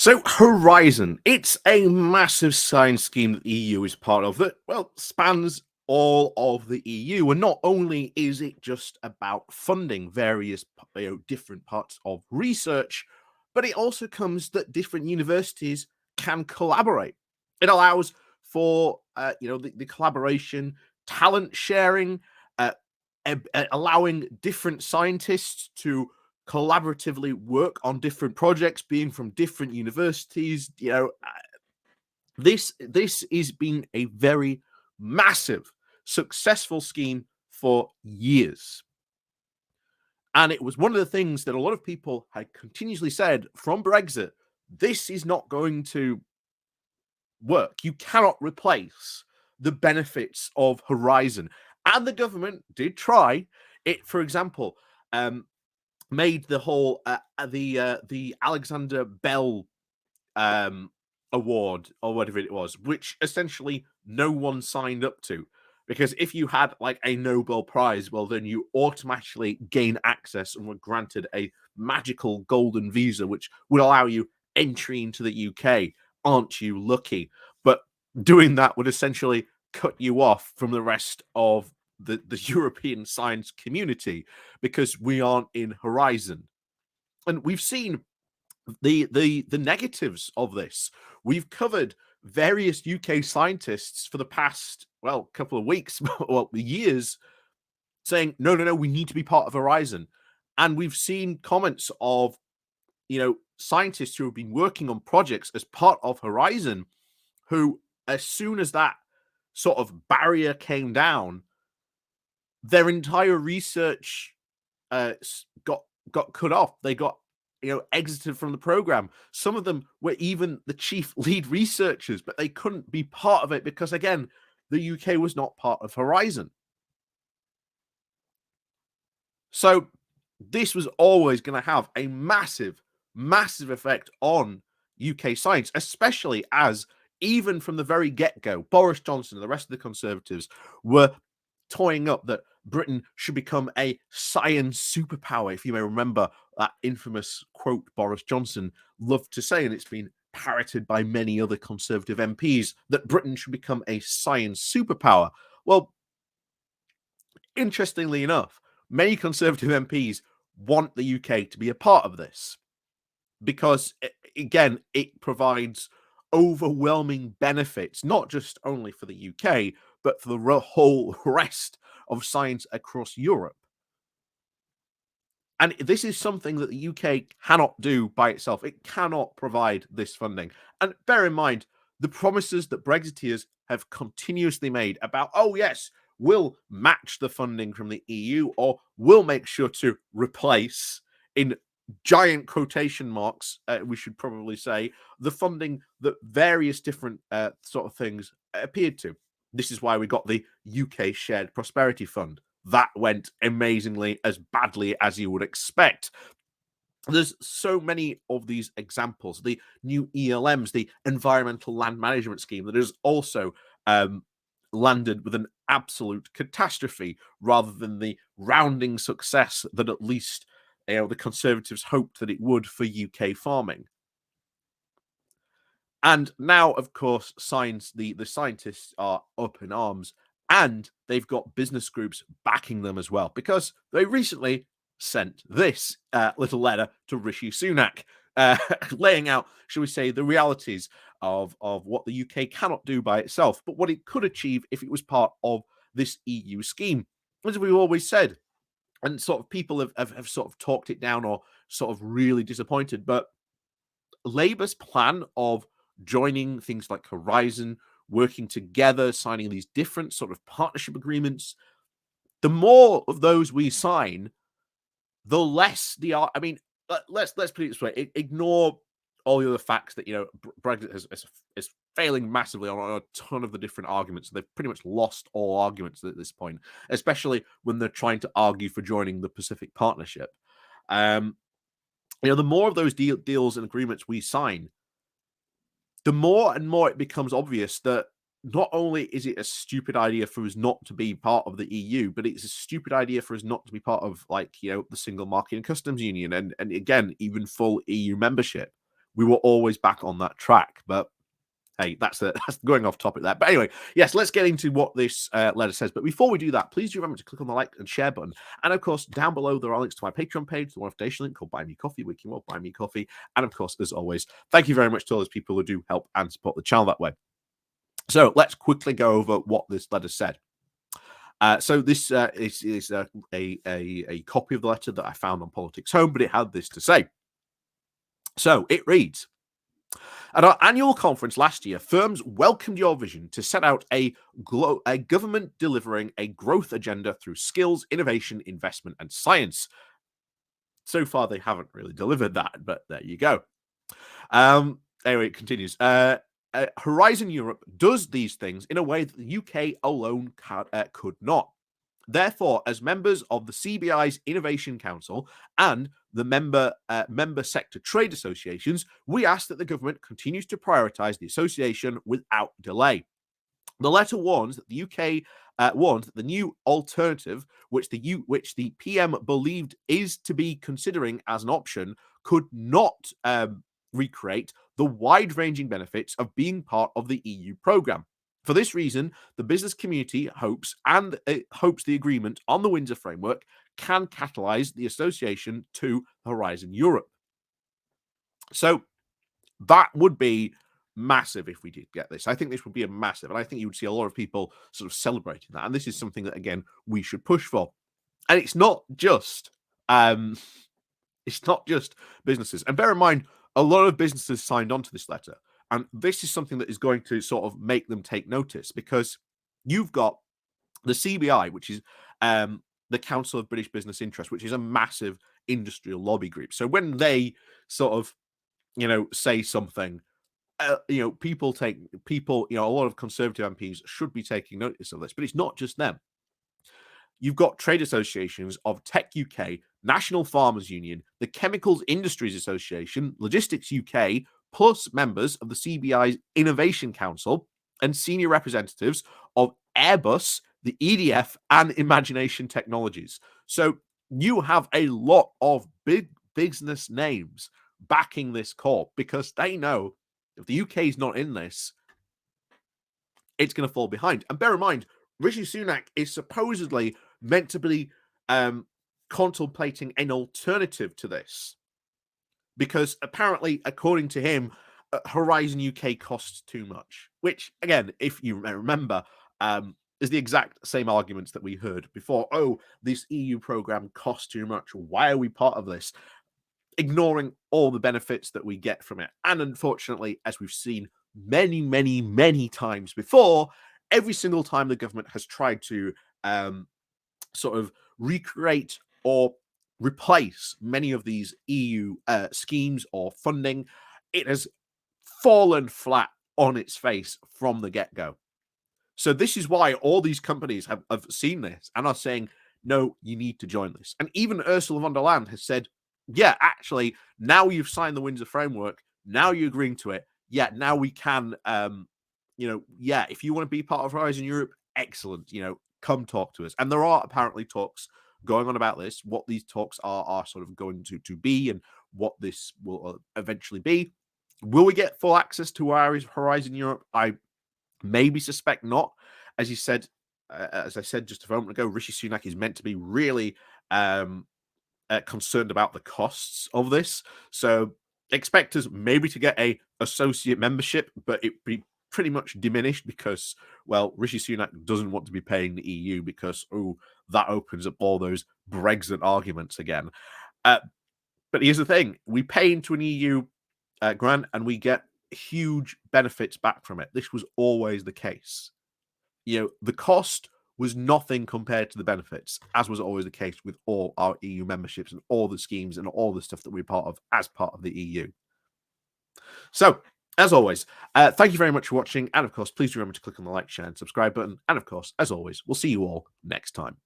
So Horizon, it's a massive science scheme that the EU is part of that, well, spans all of the EU. And not only is it just about funding various different parts of research, but it also comes that different universities can collaborate. It allows for the collaboration, talent sharing, uh, allowing different scientists to collaboratively work on different projects, being from different universities. This is being a very massive, successful scheme for years. And it was one of the things that a lot of people had continuously said from Brexit, this is not going to work. You cannot replace the benefits of Horizon. And the government did try it. For example, made the whole the Alexander Bell award or whatever it was, which essentially no one signed up to. Because if you had like a Nobel Prize, well, then you automatically gain access and were granted a magical golden visa, which would allow you entry into the UK. Aren't you lucky? But doing that would essentially cut you off from the rest of the European science community because we aren't in Horizon. And we've seen the negatives of this. We've covered various UK scientists for the past, well, couple of weeks, well, years, saying, no, we need to be part of Horizon. And we've seen comments of, scientists who have been working on projects as part of Horizon, who, as soon as that sort of barrier came down, their entire research got cut off. They got exited from the program. Some of them were even the chief lead researchers, but they couldn't be part of it because, again, the UK was not part of Horizon. So this was always going to have a massive, massive effect on UK science, especially as even from the very get-go, Boris Johnson and the rest of the Conservatives were toying up that Britain should become a science superpower. If you may remember that infamous quote Boris Johnson loved to say, and it's been parroted by many other Conservative MPs, that Britain should become a science superpower. Well, interestingly enough, many Conservative MPs want the UK to be a part of this because, again, it provides overwhelming benefits, not just only for the UK, but for the whole rest of science across Europe. And this is something that the UK cannot do by itself. It cannot provide this funding. And bear in mind, the promises that Brexiteers have continuously made about, oh, yes, we'll match the funding from the EU, or we'll make sure to replace, in giant quotation marks, we should probably say, the funding that various different sort of things appeared to. This is why we got the UK Shared Prosperity Fund. That went amazingly as badly as you would expect. There's so many of these examples. The new ELMs, the Environmental Land Management Scheme, that has also landed with an absolute catastrophe rather than the rounding success that at least the Conservatives hoped that it would for UK farming. And now, of course, the scientists are up in arms, and they've got business groups backing them as well, because they recently sent this little letter to Rishi Sunak, laying out, shall we say, the realities of what the UK cannot do by itself, but what it could achieve if it was part of this EU scheme. As we've always said, and sort of people have sort of talked it down or sort of really disappointed, but Labour's plan of joining things like Horizon, working together, signing these different sort of partnership agreements, the more of those we sign, the less the I mean, let's put it this way: ignore all the other facts that Brexit is failing massively on a ton of the different arguments. They've pretty much lost all arguments at this point, especially when they're trying to argue for joining the Pacific Partnership. The more of those deals and agreements we sign, the more and more it becomes obvious that not only is it a stupid idea for us not to be part of the EU, but it's a stupid idea for us not to be part of, the single market and customs union, and again, even full EU membership. we were always back on that track. But hey, that's going off topic there. But anyway, yes, let's get into what this letter says. But before we do that, please do remember to click on the like and share button. And of course, down below, there are links to my Patreon page, the one foundation link called Buy Me Coffee, where you can buy me coffee. And of course, as always, thank you very much to all those people who do help and support the channel that way. So let's quickly go over what this letter said. So this is a copy of the letter that I found on Politics Home, but it had this to say. So it reads, at our annual conference last year, firms welcomed your vision to set out a government delivering a growth agenda through skills, innovation, investment, and science. So far, they haven't really delivered that, but there you go. Anyway, it continues. Horizon Europe does these things in a way that the UK alone could not. Therefore, as members of the CBI's Innovation Council and the member sector trade associations, we ask that the government continues to prioritise the association without delay. The letter warns that the UK warns that the new alternative, which the PM believed is to be considering as an option, could not recreate the wide-ranging benefits of being part of the EU programme. For this reason, the business community hopes the agreement on the Windsor Framework can catalyse the association to Horizon Europe. So that would be massive if we did get this. I think this would be a massive, and I think you would see a lot of people sort of celebrating that. And this is something that, again, we should push for. And it's not just businesses. And bear in mind, a lot of businesses signed on to this letter. And this is something that is going to sort of make them take notice, because you've got the CBI, which is the Council of British Business Interests, which is a massive industrial lobby group. So when they sort of, say something, people, a lot of Conservative MPs should be taking notice of this. But it's not just them. You've got trade associations of Tech UK, National Farmers Union, the Chemicals Industries Association, Logistics UK, plus members of the CBI's Innovation Council and senior representatives of Airbus, the EDF, and Imagination Technologies. So you have a lot of big business names backing this call, because they know if the UK is not in this, it's going to fall behind. And bear in mind, Rishi Sunak is supposedly meant to be contemplating an alternative to this, because apparently, according to him, Horizon UK costs too much, which, again, if you remember, is the exact same arguments that we heard before. Oh, this EU program costs too much. Why are we part of this? Ignoring all the benefits that we get from it. And unfortunately, as we've seen many, many, many times before, every single time the government has tried to sort of recreate or replace many of these EU schemes or funding, it has fallen flat on its face from the get-go. So this is why all these companies have seen this and are saying, no, you need to join this. And even Ursula von der Leyen has said, yeah, actually, now you've signed the Windsor Framework, now you're agreeing to it, yeah, now we can, if you want to be part of Horizon Europe, excellent, come talk to us. And there are apparently talks going on about this, what these talks are sort of going to be, and what this will eventually be. Will we get full access to Horizon Europe? I maybe suspect not. As I said just a moment ago, Rishi Sunak is meant to be really concerned about the costs of this. So expect us maybe to get a associate membership, but it be pretty much diminished because, well, Rishi Sunak doesn't want to be paying the EU because, that opens up all those Brexit arguments again. But here's the thing. We pay into an EU grant and we get huge benefits back from it. This was always the case. The cost was nothing compared to the benefits, as was always the case with all our EU memberships and all the schemes and all the stuff that we're part of as part of the EU. So, as always, thank you very much for watching. And of course, please remember to click on the like, share, and subscribe button. And of course, as always, we'll see you all next time.